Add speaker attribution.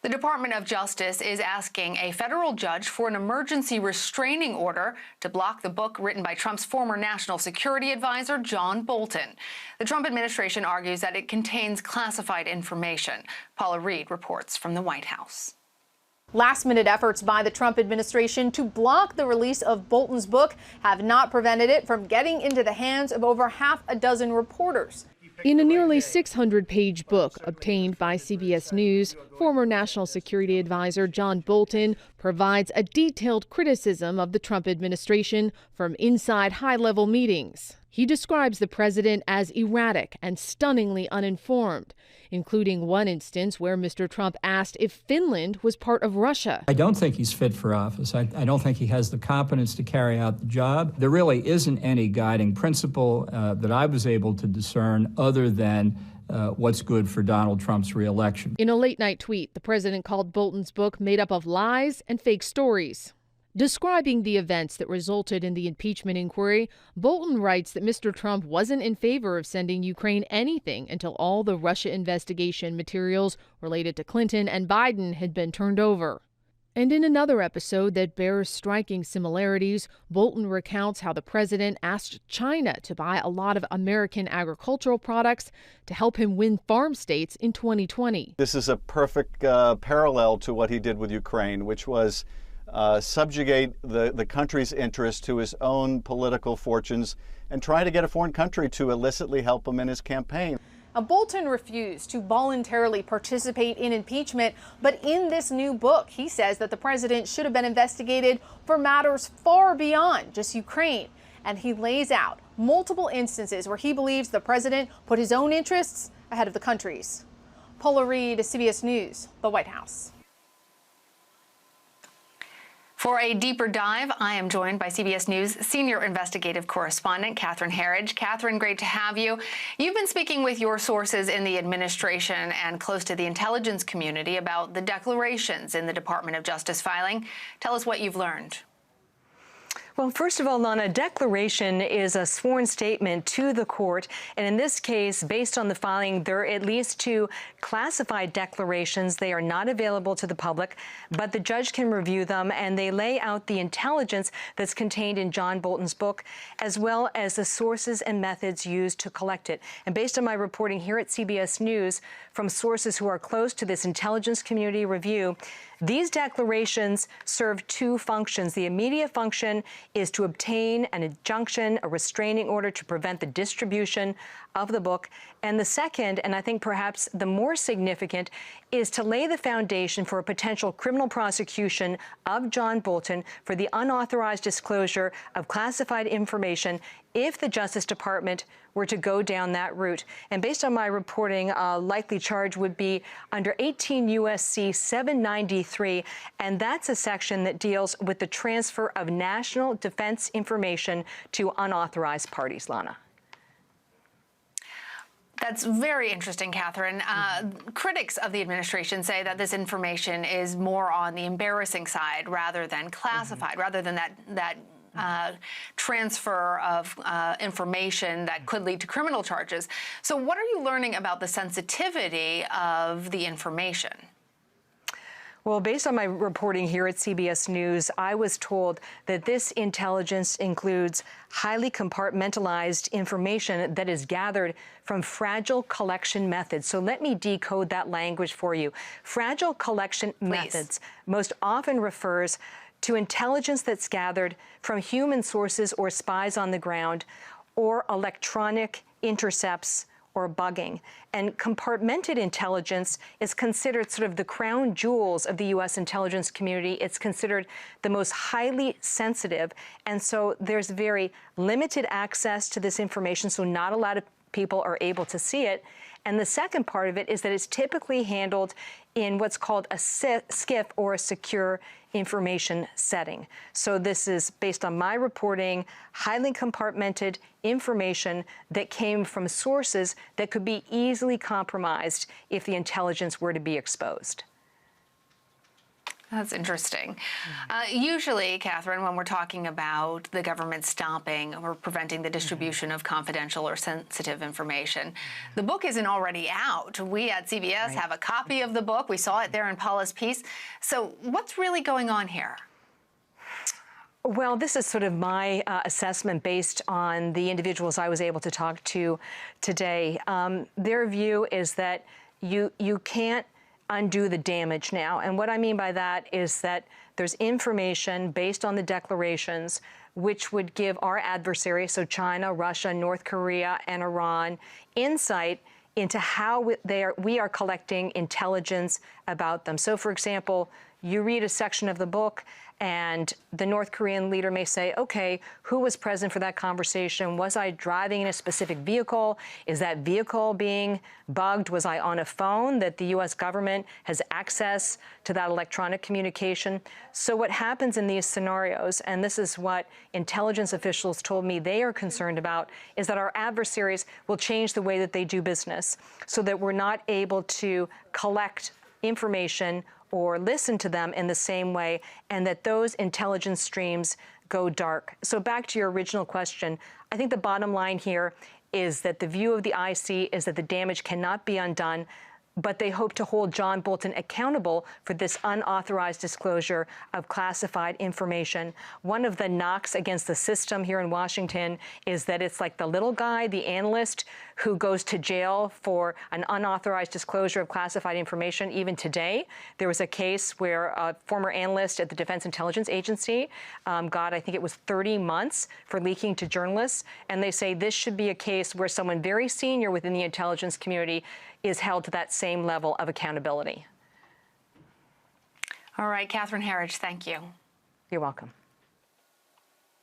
Speaker 1: The Department of Justice is asking a federal judge for an emergency restraining order to block the book written by Trump's former national security advisor, John Bolton. The Trump administration argues that it contains classified information. Paula Reid reports from the White House.
Speaker 2: Last-minute efforts by the Trump administration to block the release of Bolton's book have not prevented it from getting into the hands of over half a dozen reporters.
Speaker 3: In a nearly 600-page book obtained by CBS News, former National Security Advisor John Bolton provides a detailed criticism of the Trump administration from inside high-level meetings. He describes the president as erratic and stunningly uninformed, including one instance where Mr. Trump asked if Finland was part of Russia.
Speaker 4: I don't think he's fit for office. I don't think he has the competence to carry out the job. There really isn't any guiding principle that I was able to discern other than what's good for Donald Trump's reelection.
Speaker 3: In a late-night tweet, the president called Bolton's book made up of lies and fake stories. Describing the events that resulted in the impeachment inquiry, Bolton writes that Mr. Trump wasn't in favor of sending Ukraine anything until all the Russia investigation materials related to Clinton and Biden had been turned over. And in another episode that bears striking similarities, Bolton recounts how the president asked China to buy a lot of American agricultural products to help him win farm states in 2020.
Speaker 5: This is a perfect parallel to what he did with Ukraine, which was subjugate the country's interest to his own political fortunes and try to get a foreign country to illicitly help him in his campaign.
Speaker 2: Now, Bolton refused to voluntarily participate in impeachment, but in this new book, he says that the president should have been investigated for matters far beyond just Ukraine. And he lays out multiple instances where he believes the president put his own interests ahead of the country's. Paula Reid, CBS News, the White House.
Speaker 1: For a deeper dive, I am joined by CBS News senior investigative correspondent Catherine Herridge. Catherine, great to have you. You've been speaking with your sources in the administration and close to the intelligence community about the declarations in the Department of Justice filing. Tell us what you've learned.
Speaker 6: Well, first of all, Lana, a declaration is a sworn statement to the court. And in this case, based on the filing, there are at least two classified declarations. They are not available to the public, but the judge can review them. And they lay out the intelligence that's contained in John Bolton's book, as well as the sources and methods used to collect it. And based on my reporting here at CBS News from sources who are close to this intelligence community review, these declarations serve two functions. The immediate function is to obtain an injunction, a restraining order to prevent the distribution of the book. And the second, and I think perhaps the more significant, is to lay the foundation for a potential criminal prosecution of John Bolton for the unauthorized disclosure of classified information if the Justice Department were to go down that route. And based on my reporting, a likely charge would be under 18 U.S.C. 793, and that's a section that deals with the transfer of national defense information to unauthorized parties, Lana.
Speaker 1: That's very interesting, Catherine. Critics of the administration say that this information is more on the embarrassing side rather than classified, rather than that transfer of information that could lead to criminal charges. So what are you learning about the sensitivity of the information?
Speaker 6: Well, based on my reporting here at CBS News, I was told that this intelligence includes highly compartmentalized information that is gathered from fragile collection methods. So let me decode that language for you. Fragile collection methods most often refers to intelligence that's gathered from human sources or spies on the ground, or electronic intercepts or bugging. And compartmented intelligence is considered sort of the crown jewels of the U.S. intelligence community. It's considered the most highly sensitive. And so there's very limited access to this information, so not a lot of people are able to see it. And the second part of it is that it's typically handled in what's called a SCIF, or a secure information setting. So this is, based on my reporting, highly compartmented information that came from sources that could be easily compromised if the intelligence were to be exposed.
Speaker 1: That's interesting. Usually, Catherine, when we're talking about the government stopping or preventing the distribution of confidential or sensitive information, the book isn't already out. We at CBS have a copy of the book. We saw it there in Paula's piece. So what's really going on here?
Speaker 6: Well, this is sort of my assessment based on the individuals I was able to talk to today. Their view is that you can't undo the damage now. And what I mean by that is that there's information based on the declarations which would give our adversaries, so China, Russia, North Korea, and Iran, insight into how we are collecting intelligence about them. So, for example, you read a section of the book and the North Korean leader may say, okay, who was present for that conversation? Was I driving in a specific vehicle? Is that vehicle being bugged? Was I on a phone that the U.S. government has access to that electronic communication? So what happens in these scenarios, and this is what intelligence officials told me they are concerned about, is that our adversaries will change the way that they do business so that we're not able to collect information or listen to them in the same way, and that those intelligence streams go dark. So back to your original question, I think the bottom line here is that the view of the IC is that the damage cannot be undone, but they hope to hold John Bolton accountable for this unauthorized disclosure of classified information. One of the knocks against the system here in Washington is that it's like the little guy, the analyst, who goes to jail for an unauthorized disclosure of classified information. Even today, there was a case where a former analyst at the Defense Intelligence Agency got, I think it was 30 months for leaking to journalists. And they say this should be a case where someone very senior within the intelligence community is held to that same level of accountability.
Speaker 1: All right, Catherine Herridge, thank you.
Speaker 6: You're welcome.